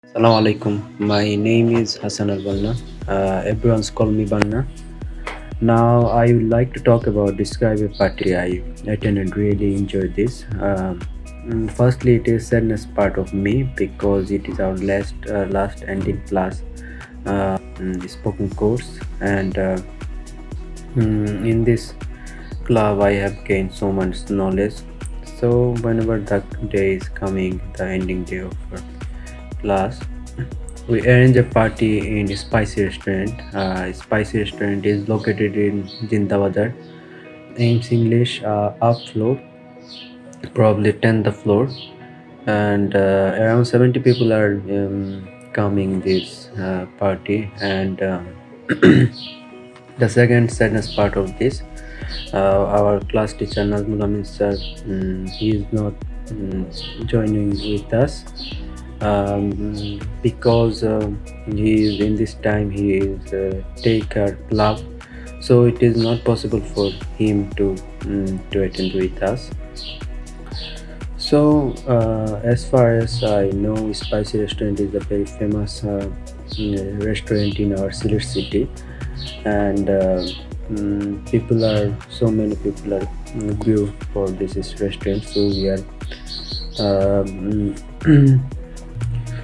Assalamu alaikum. My name is Hasan Al Banna. Everyone's call me Banna. Now I would like to talk about describe a party I attended. Really enjoyed this. Firstly, it is sadness part of me because it is our last ending class spoken course, and in this club I have gained so much knowledge. So whenever the day is coming, the ending day of class, we arrange a party in Spicy Restaurant. Spicy Restaurant is located in Jindabadar. Aims English up floor, probably 10th floor, and around 70 people are coming this party. And the second sadness part of this, our class teacher Nazmul Amin sir, he is not joining with us because he is in this time he is take our club, so it is not possible for him to attend with us. So as far as I know, Spicy Restaurant is a very famous restaurant in our Sylhet city, and people are so many people are grew for this restaurant. So we are um,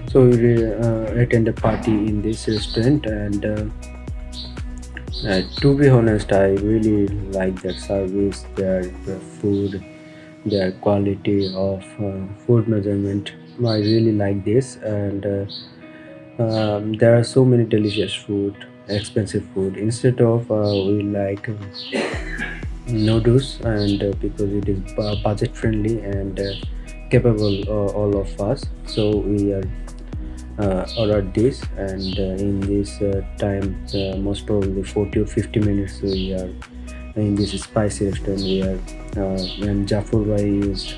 so we attend a party in this restaurant, and to be honest, I really like their service, their food, their quality of food measurement. I really like this, and there are so many delicious food, expensive food. Instead of we like noodles, and because it is budget friendly and capable all of us, so we are ordered this, and in this time, most probably 40 or 50 minutes, we are in this spicy restaurant. We are and Jafar Bhai is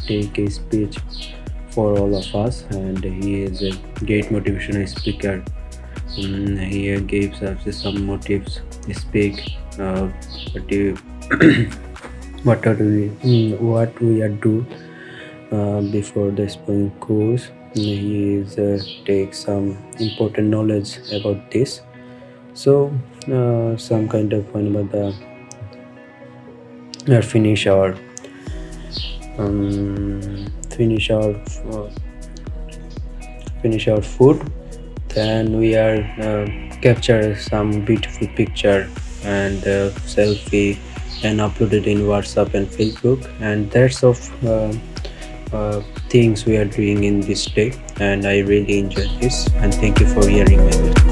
take a speech for all of us, and he is a great motivational speaker. He gives us some motives speak what you what we are do before the spring course. He is take some important knowledge about this. So some kind of whenever the finish our finish our finish our food, then we are capture some beautiful picture and selfie and upload it in WhatsApp and Facebook, and that's of things we are doing in this day. And I really enjoy this, and thank you for hearing my voice.